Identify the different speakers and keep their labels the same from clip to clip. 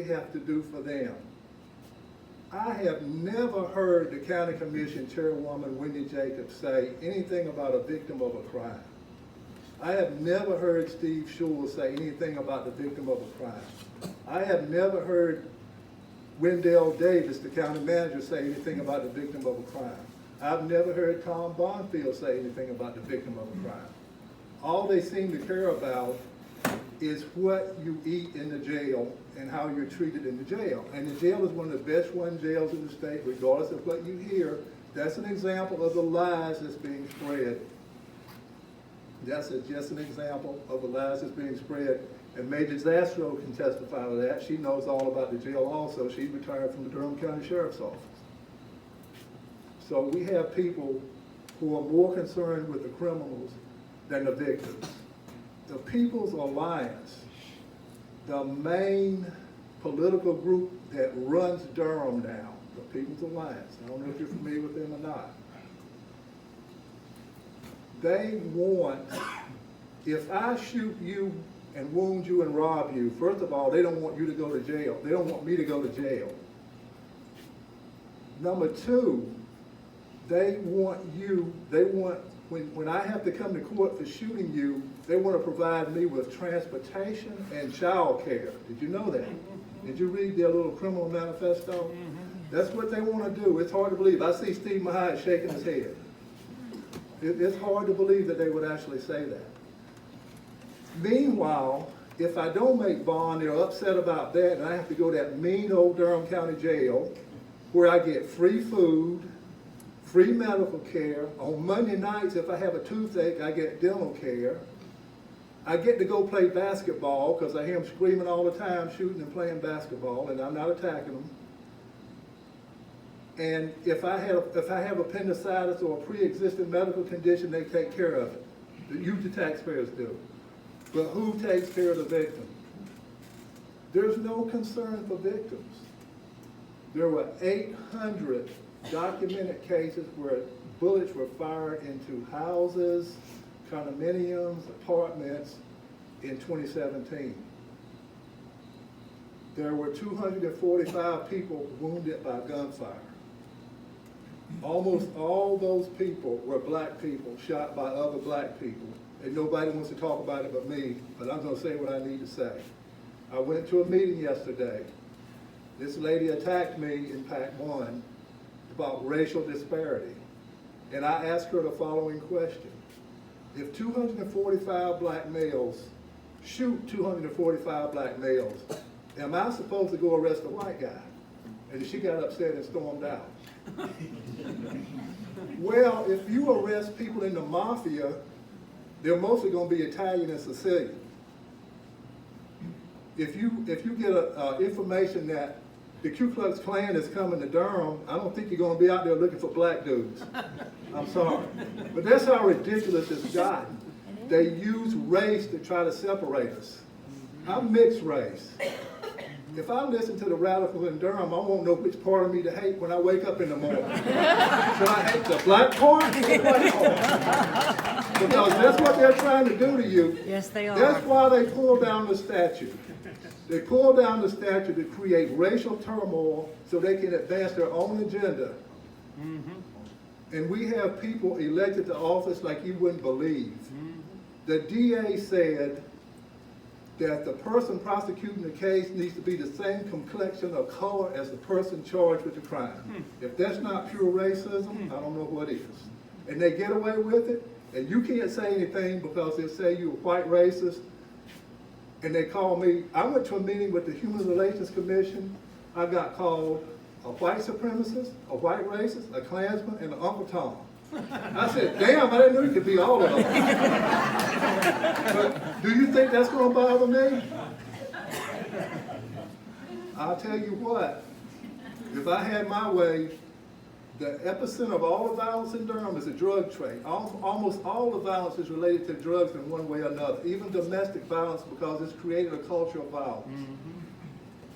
Speaker 1: have to do for them. I have never heard the County Commission Chairwoman Wendy Jacobs say anything about a victim of a crime. I have never heard Steve Schewel say anything about the victim of a crime. I have never heard Wendell Davis, the county manager, say anything about the victim of a crime. I've never heard Tom Bonfield say anything about the victim of a crime. All they seem to care about is what you eat in the jail and how you're treated in the jail. And the jail is one of the best run jails in the state, regardless of what you hear. That's an example of the lies that's being spread. That's just an example of the lies that's being spread. And Major Zastrow can testify to that. She knows all about the jail also. She retired from the Durham County Sheriff's Office. So we have people who are more concerned with the criminals than the victims. The People's Alliance, the main political group that runs Durham now, the People's Alliance, I don't know if you're familiar with them or not. They want, if I shoot you and wound you and rob you, first of all, they don't want you to go to jail. They don't want me to go to jail. Number two, when I have to come to court for shooting you, they want to provide me with transportation and child care. Did you know that? Did you read their little criminal manifesto? That's what they want to do. It's hard to believe. I see Steve Mahias shaking his head. It's hard to believe that they would actually say that. Meanwhile, if I don't make bond, they're upset about that, and I have to go to that mean old Durham County Jail where I get free food, free medical care. On Monday nights, if I have a toothache, I get dental care. I get to go play basketball because I hear them screaming all the time, shooting and playing basketball, and I'm not attacking them. And if I have appendicitis or a pre-existing medical condition, they take care of it. You, the taxpayers, do. But who takes care of the victim? There's no concern for victims. There were 800 documented cases where bullets were fired into houses, condominiums, apartments in 2017. There were 245 people wounded by gunfire. Almost all those people were black people shot by other black people. And nobody wants to talk about it but me, but I'm going to say what I need to say. I went to a meeting yesterday. This lady attacked me in PAC 1 about racial disparity. And I asked her the following question. If 245 black males shoot 245 black males, am I supposed to go arrest a white guy? And she got upset and stormed out. Well, if you arrest people in the mafia, they're mostly going to be Italian and Sicilian. If you get information that the Ku Klux Klan is coming to Durham, I don't think you're going to be out there looking for black dudes. I'm sorry. But that's how ridiculous it's gotten. They use race to try to separate us. I'm mixed race. If I listen to the radicals in Durham, I won't know which part of me to hate when I wake up in the morning. Should I hate the black part or the white part? Because that's what they're trying to do to you.
Speaker 2: Yes, they are.
Speaker 1: That's why they pulled down the statue. They pulled down the statue to create racial turmoil so they can advance their own agenda. And we have people elected to office like you wouldn't believe. The DA said that the person prosecuting the case needs to be the same complexion or color as the person charged with the crime. If that's not pure racism, I don't know what is. And they get away with it, and you can't say anything because they say you're a white racist, and they call me. I went to a meeting with the Human Relations Commission. I got called a white supremacist, a white racist, a Klansman, and an Uncle Tom. I said, damn, I didn't know you could be all of them. But do you think that's going to bother me? I'll tell you what, if I had my way, the epicenter of all the violence in Durham is the drug trade. Almost all the violence is related to drugs in one way or another, even domestic violence, because it's created a culture of violence.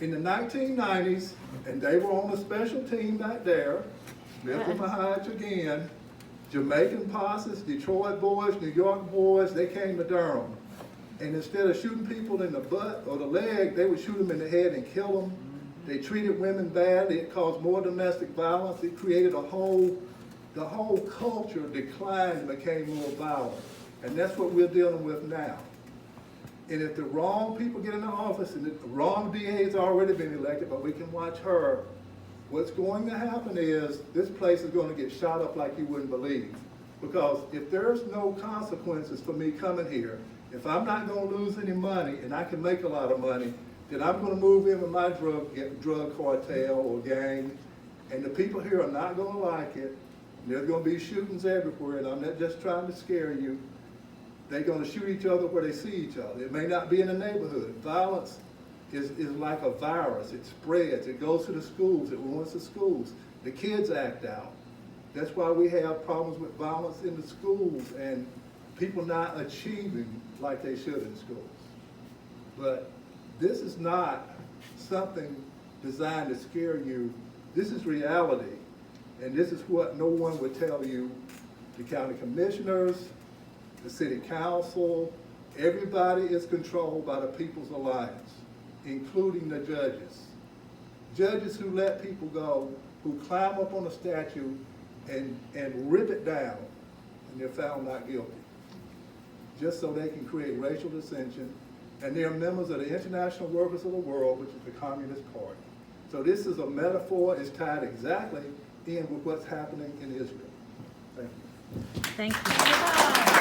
Speaker 1: In the 1990s, and they were on a special team back there, Milton Mahias again, Jamaican posses, Detroit boys, New York boys, they came to Durham. And instead of shooting people in the butt or the leg, they would shoot them in the head and kill them. They treated women badly. It caused more domestic violence. It created the whole culture declined and became more violent. And that's what we're dealing with now. And if the wrong people get in the office, and the wrong DA has already been elected, but we can watch her, what's going to happen is this place is going to get shot up like you wouldn't believe. Because if there's no consequences for me coming here, if I'm not going to lose any money and I can make a lot of money, then I'm going to move in with my drug cartel or gang, and the people here are not going to like it. There's going to be shootings everywhere, and I'm not just trying to scare you. They're going to shoot each other where they see each other. It may not be in the neighborhood. Violence is like a virus. It spreads. It goes to the schools. It ruins the schools. The kids act out. That's why we have problems with violence in the schools and people not achieving like they should in schools. But this is not something designed to scare you. This is reality. And this is what no one would tell you. The county commissioners, the city council, everybody is controlled by the People's Alliance, including the judges. Judges who let people go, who climb up on a statue and rip it down, and they're found not guilty, just so they can create racial dissension. And they are members of the International Workers of the World, which is the Communist Party. So this is a metaphor. It's tied exactly in with what's happening in Israel. Thank you.
Speaker 2: Thank you.